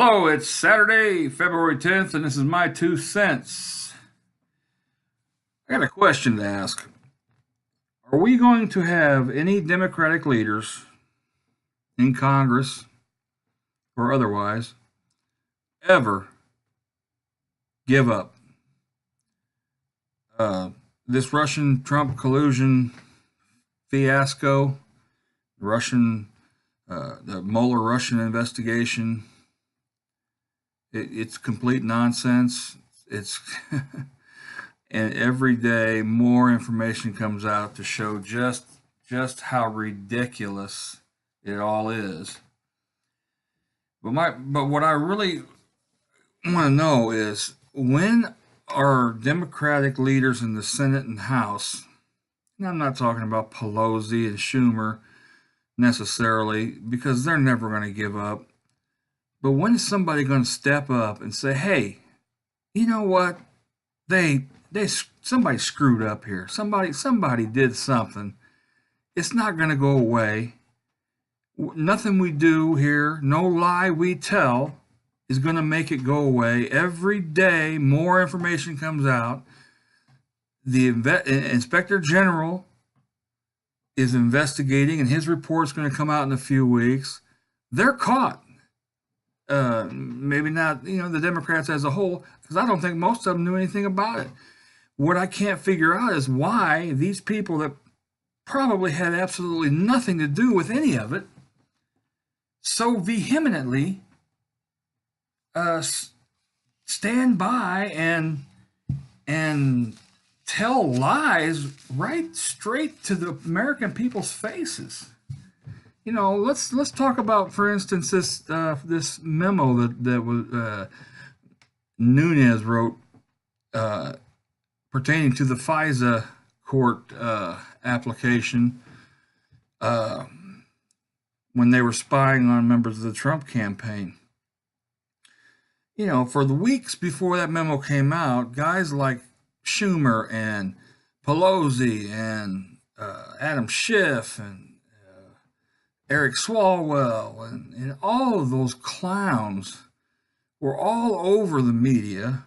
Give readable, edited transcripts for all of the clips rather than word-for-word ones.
Hello, it's Saturday, February 10th, and this is my 2 cents. I got a question to ask. Are we going to have any Democratic leaders in Congress or otherwise ever give up? This Russian Trump collusion fiasco, the Mueller Russian investigation, it's complete nonsense. It's and every day more information comes out to show just how ridiculous it all is. But what I really want to know is, when are Democratic leaders in the Senate and House, and I'm not talking about Pelosi and Schumer necessarily, because they're never going to give up, but when is somebody going to step up and say, hey, you know what? Somebody screwed up here. Somebody did something. It's not going to go away. Nothing we do here, no lie we tell, is going to make it go away. Every day more information comes out. The Inspector General is investigating, and his report's going to come out in a few weeks. They're caught. Maybe not, the Democrats as a whole, because I don't think most of them knew anything about it. What I can't figure out is why these people that probably had absolutely nothing to do with any of it so vehemently stand by and tell lies right straight to the American people's faces. Let's talk about, for instance, this memo that was Nunes wrote pertaining to the FISA Court application when they were spying on members of the Trump campaign. For the weeks before that memo came out, guys like Schumer and Pelosi and Adam Schiff and Eric Swalwell and all of those clowns were all over the media,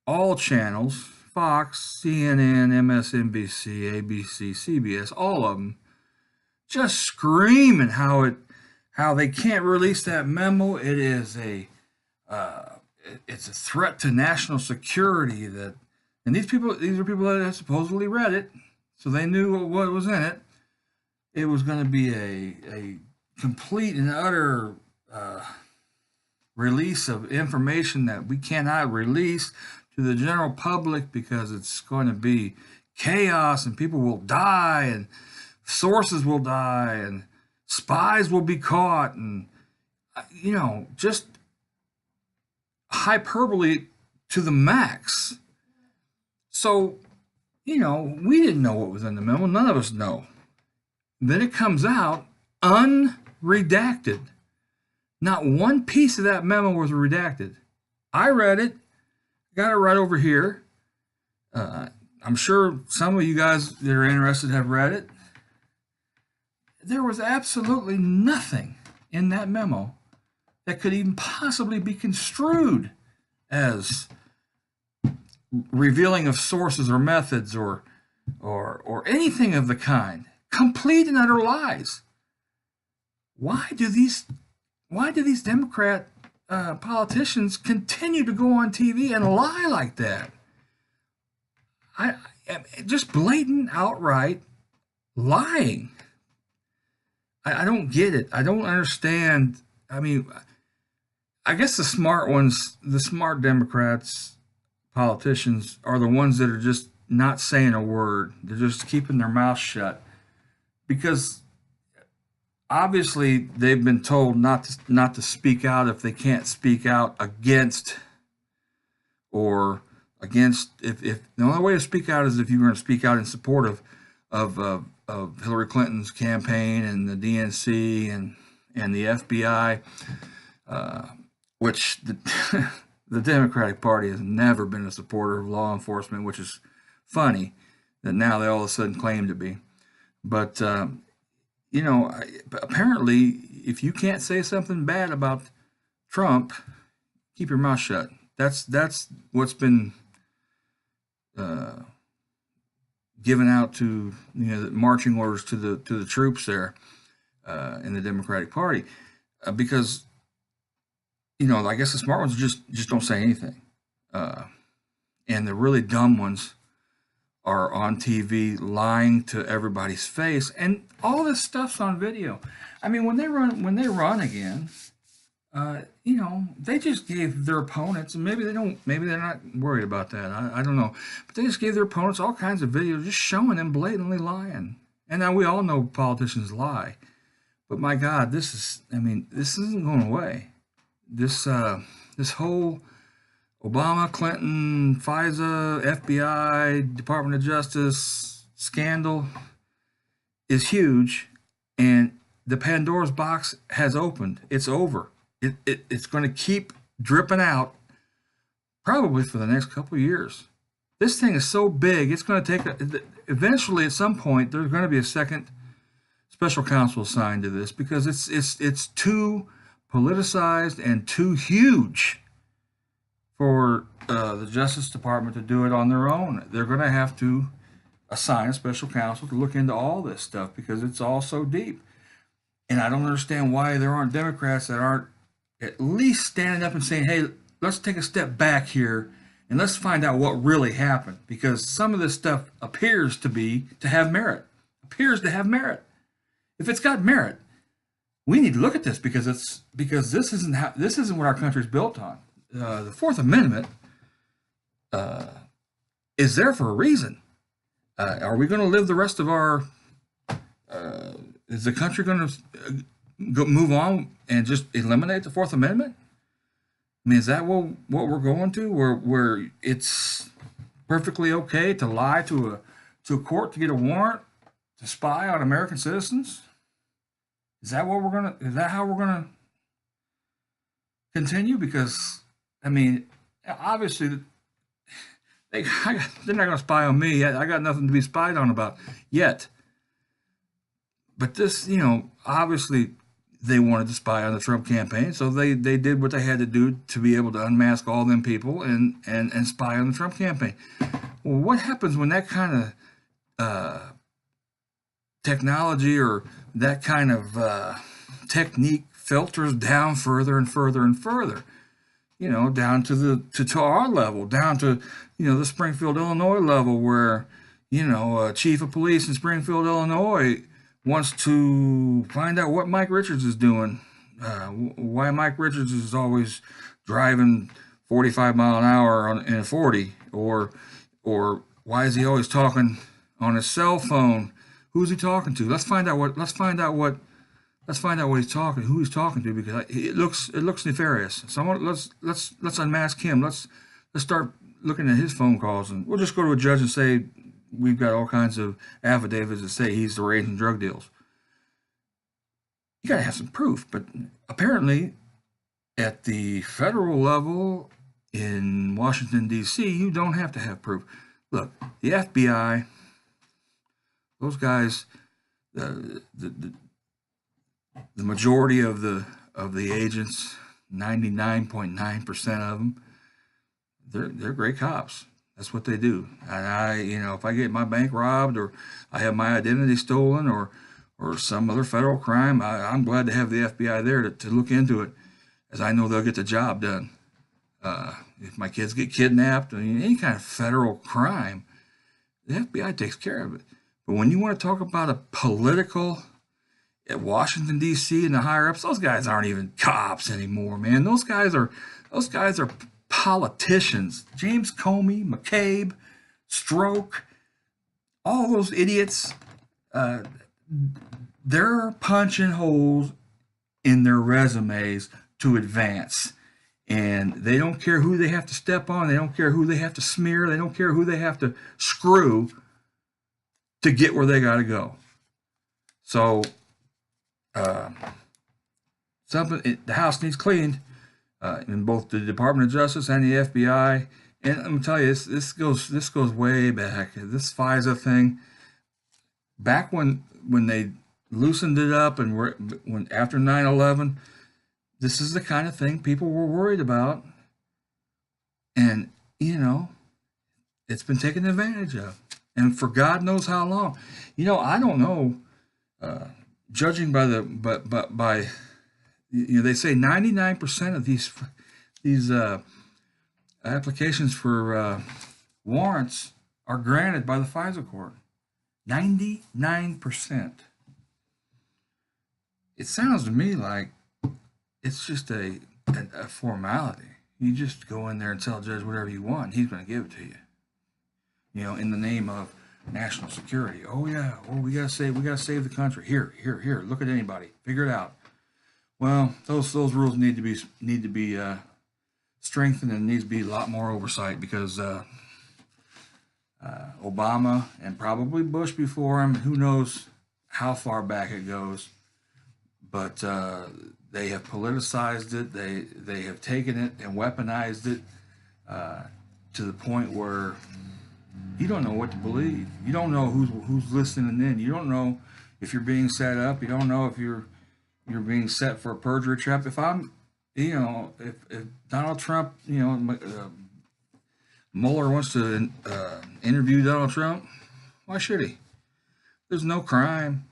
all channels, Fox, CNN, MSNBC, ABC, CBS, all of them, just screaming how they can't release that memo. It is it's a threat to national security. And these are people that have supposedly read it, so they knew what was in it. It was going to be a complete and utter release of information that we cannot release to the general public because it's going to be chaos and people will die and sources will die and spies will be caught and, just hyperbole to the max. So, we didn't know what was in the memo. None of us know. Then it comes out unredacted. Not one piece of that memo was redacted. I read it, got it right over here. I'm sure some of you guys that are interested have read it. There was absolutely nothing in that memo that could even possibly be construed as revealing of sources or methods or anything of the kind. Complete and utter lies. Why do these Democrat politicians continue to go on TV and lie like that? Just blatant, outright lying. I don't get it. I don't understand. I mean, I guess the smart ones, the smart Democrats, politicians, are the ones that are just not saying a word. They're just keeping their mouth shut. Because obviously they've been told not to speak out if they can't speak out against if the only way to speak out is if you're going to speak out in support of Hillary Clinton's campaign and the DNC and the FBI, which the Democratic Party has never been a supporter of law enforcement, which is funny that now they all of a sudden claim to be. But apparently, if you can't say something bad about Trump, keep your mouth shut. That's what's been uh, given out to, the marching orders to the troops there in the Democratic Party, because I guess the smart ones just don't say anything, and the really dumb ones are on TV lying to everybody's face, and all this stuff's on video. I mean, when they run again, they just gave their opponents, and maybe they're not worried about that. I don't know, but they just gave their opponents all kinds of videos just showing them blatantly lying. And now we all know politicians lie, but my God, this isn't going away. This whole Obama, Clinton, FISA, FBI, Department of Justice scandal is huge, and the Pandora's box has opened. It's over. It's going to keep dripping out probably for the next couple of years. This thing is so big, it's going to take eventually at some point there's going to be a second special counsel assigned to this, because it's too politicized and too huge for the Justice Department to do it on their own. They're going to have to assign a special counsel to look into all this stuff, because it's all so deep. And I don't understand why there aren't Democrats that aren't at least standing up and saying, hey, let's take a step back here and let's find out what really happened, because some of this stuff appears to have merit. If it's got merit, we need to look at this, because this isn't what our country's built on. The Fourth Amendment is there for a reason. Are we going to live the rest of our? Is the country going to move on and just eliminate the Fourth Amendment? I mean, is that what we're going to? Where it's perfectly okay to lie to a court to get a warrant to spy on American citizens? Is that how we're gonna continue? Because I mean, obviously they're not going to spy on me. I got nothing to be spied on about yet. But this, obviously they wanted to spy on the Trump campaign, so they did what they had to do to be able to unmask all them people and spy on the Trump campaign. Well, what happens when that kind of technology or that kind of technique filters down further and further and further? Down to our level, down to the Springfield, Illinois level, where a chief of police in Springfield, Illinois wants to find out what Mike Richards is doing, why Mike Richards is always driving 45 mile an hour in a 40, or why is he always talking on his cell phone? Who's he talking to? Let's find out what he's talking, who he's talking to, because it looks nefarious. Let's unmask him. Let's start looking at his phone calls, and we'll just go to a judge and say we've got all kinds of affidavits that say he's arranging drug deals. You got to have some proof, but apparently at the federal level in Washington, D.C., you don't have to have proof. Look, the FBI, those guys, the majority of the agents, 99.9% of them, they're great cops. That's what they do. And if I get my bank robbed, or I have my identity stolen, or some other federal crime, I'm glad to have the FBI there to look into it, as I know they'll get the job done. If my kids get kidnapped, any kind of federal crime, the FBI takes care of it. But when you want to talk about a political at Washington, D.C. and the higher ups, those guys aren't even cops anymore, man. Those guys are politicians. James Comey, McCabe, Stroke, all those idiots, they're punching holes in their resumes to advance. And they don't care who they have to step on. They don't care who they have to smear. They don't care who they have to screw to get where they got to go. So the house needs cleaned in both the Department of Justice and the FBI. And I'm gonna tell you, this goes way back. This FISA thing, back when they loosened it up, and when after 9/11, this is the kind of thing people were worried about. And, you know, it's been taken advantage of. And for God knows how long. You know, I don't know, judging by the, but by, you know, they say 99% of these applications for warrants are granted by the FISA Court. 99%. It sounds to me like it's just a formality. You just go in there and tell the judge whatever you want, and he's going to give it to you. You know, in the name of national security. Oh yeah, oh we gotta save the country. Here, look at anybody, figure it out. Well, those rules need to be strengthened, and needs to be a lot more oversight, because Obama and probably Bush before him, who knows how far back it goes, but they have politicized it. They have taken it and weaponized it to the point where you don't know what to believe. You don't know who's listening in. You don't know if you're being set up. You don't know if you're being set for a perjury trap. If I'm, you know, if Donald Trump, you know, Mueller wants to interview Donald Trump, why should he? There's no crime.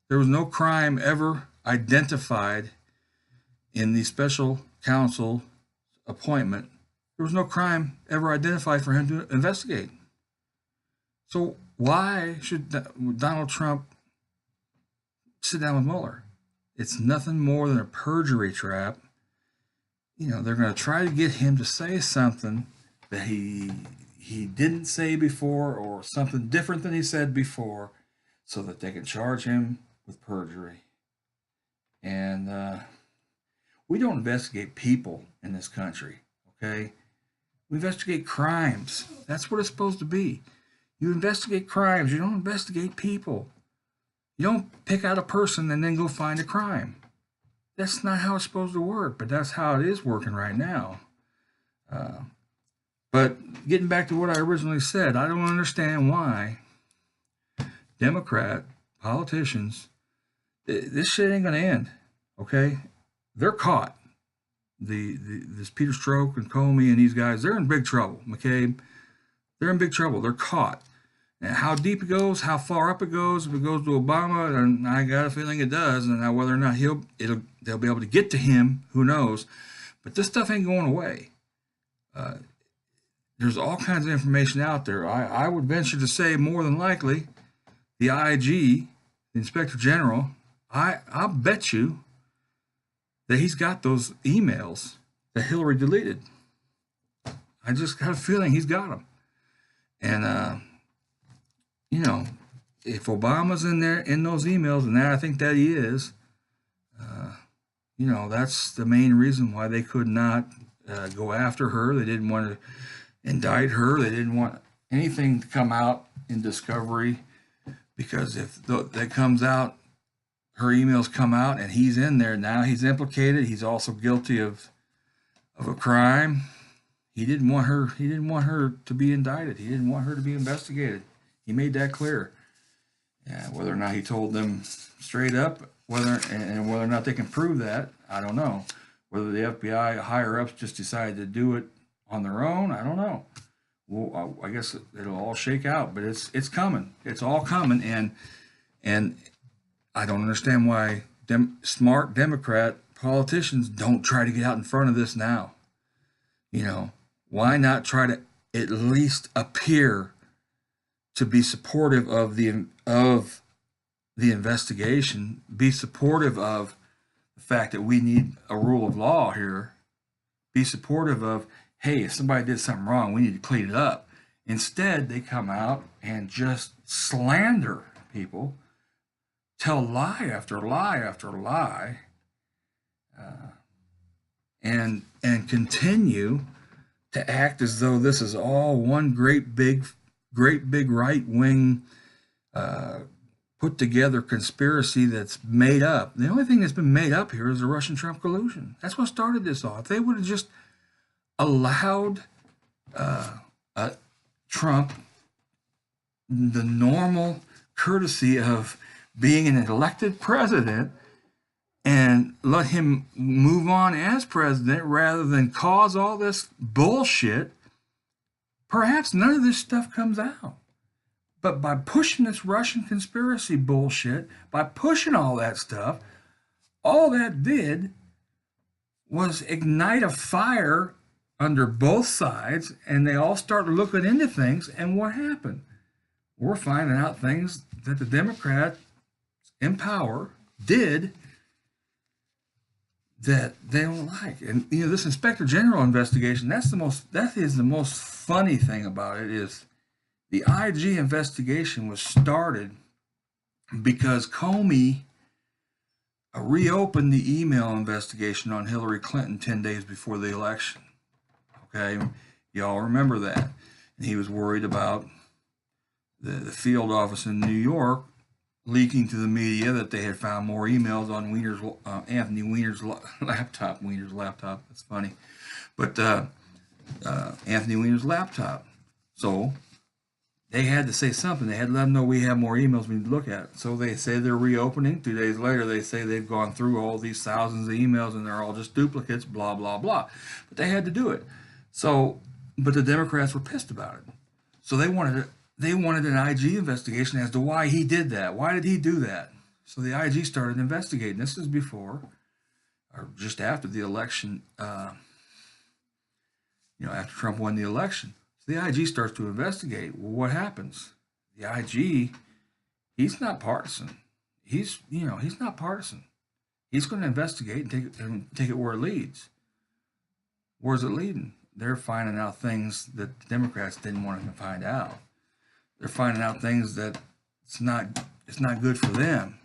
There was no crime ever identified in the special counsel appointment. There was no crime ever identified for him to investigate. So why should Donald Trump sit down with Mueller? It's nothing more than a perjury trap. You know, they're going to try to get him to say something that he didn't say before, or something different than he said before, so that they can charge him with perjury. And we don't investigate people in this country, okay? We investigate crimes. That's what it's supposed to be. You investigate crimes. You don't investigate people. You don't pick out a person and then go find a crime. That's not how it's supposed to work, but that's how it is working right now. But getting back to what I originally said, I don't understand why Democrat politicians, this shit ain't going to end, okay? They're caught. This Peter Strzok and Comey and these guys, they're in big trouble, McCabe. They're in big trouble. They're caught. And how deep it goes, how far up it goes, if it goes to Obama, and I got a feeling it does, and now whether or not they'll be able to get to him, who knows? But this stuff ain't going away. There's all kinds of information out there. I would venture to say, more than likely, the IG, the Inspector General, I'll bet you that he's got those emails that Hillary deleted. I just got a feeling he's got them. And you know, if Obama's in there in those emails, and I think that he is, you know, that's the main reason why they could not go after her. They didn't want to indict her. They didn't want anything to come out in discovery, because if that comes out, her emails come out, and he's in there, now he's implicated. He's also guilty of a crime. He didn't want her. He didn't want her to be indicted. He didn't want her to be investigated. He made that clear. Whether or not he told them straight up, whether or not they can prove that, I don't know. Whether the FBI higher ups just decided to do it on their own, I don't know. Well, I guess it'll all shake out, but it's coming. It's all coming, and I don't understand why smart Democrat politicians don't try to get out in front of this now. You know, why not try to at least appear to be supportive of the investigation, be supportive of the fact that we need a rule of law here, be supportive of, hey, if somebody did something wrong, we need to clean it up. Instead, they come out and just slander people, tell lie after lie after lie, and continue to act as though this is all one great big right-wing put together conspiracy that's made up. The only thing that's been made up here is the Russian-Trump collusion. That's what started this off. If they would have just allowed Trump the normal courtesy of being an elected president and let him move on as president, rather than cause all this bullshit perhaps none of this stuff comes out. But by pushing this Russian conspiracy bullshit, by pushing all that stuff, all that did was ignite a fire under both sides, and they all started looking into things. And what happened? We're finding out things that the Democrats in power did that they don't like. And you know, this Inspector General investigation, that is the most funny thing about it is the IG investigation was started because Comey reopened the email investigation on Hillary Clinton 10 days before the election. Okay, y'all remember that. And he was worried about the field office in New York leaking to the media that they had found more emails on Anthony Weiner's laptop. Weiner's laptop, that's funny. But Anthony Weiner's laptop. So they had to say something. They had to let them know we have more emails we need to look at. So they say they're reopening. 2 days later, they say they've gone through all these thousands of emails and they're all just duplicates, blah, blah, blah. But they had to do it. So, but the Democrats were pissed about it. So they wanted an IG investigation as to why he did that. Why did he do that? So the IG started investigating. This is before or just after the election, after Trump won the election. So the IG starts to investigate. Well, what happens? The IG, he's not partisan. He's not partisan. He's going to investigate and take it where it leads. Where's it leading? They're finding out things that the Democrats didn't want to find out. They're finding out things that it's not good for them.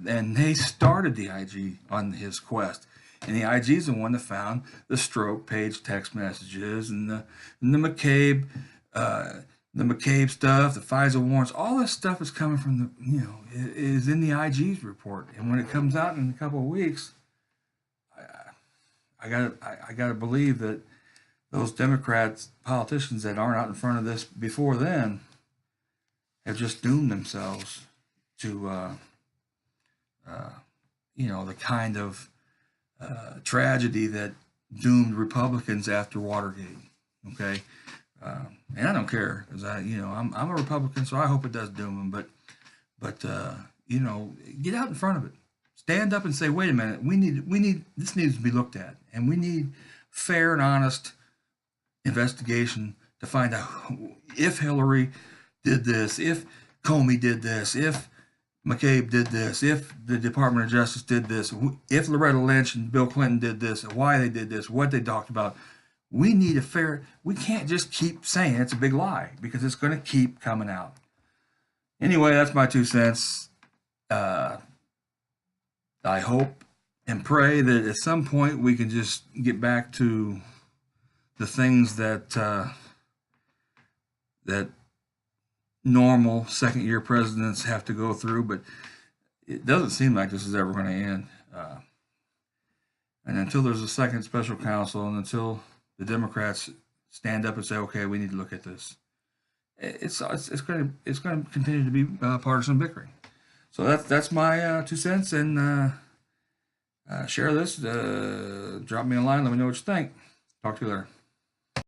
And they started the IG on his quest. And the IG is the one that found the stroke page text messages and the McCabe stuff, the FISA warrants. All this stuff is coming from is in the IG's report. And when it comes out in a couple of weeks, I gotta believe that those Democrats politicians that aren't out in front of this before then have just doomed themselves to the kind of tragedy that doomed Republicans after Watergate. Okay, and I don't care because I'm a Republican, so I hope it does doom them. But get out in front of it. Stand up and say, wait a minute, this needs to be looked at, and we need fair and honest investigation to find out if Hillary did this, if Comey did this, if McCabe did this, if the Department of Justice did this, if Loretta Lynch and Bill Clinton did this, and why they did this, what they talked about. We need we can't just keep saying it's a big lie because it's going to keep coming out. Anyway, that's my 2 cents. I hope and pray that at some point we can just get back to the things that normal second-year presidents have to go through, but it doesn't seem like this is ever going to end. And until there's a second special counsel, and until the Democrats stand up and say, "Okay, we need to look at this," it's going to continue to be partisan bickering. So that's my 2 cents, and share this. Drop me a line. Let me know what you think. Talk to you later.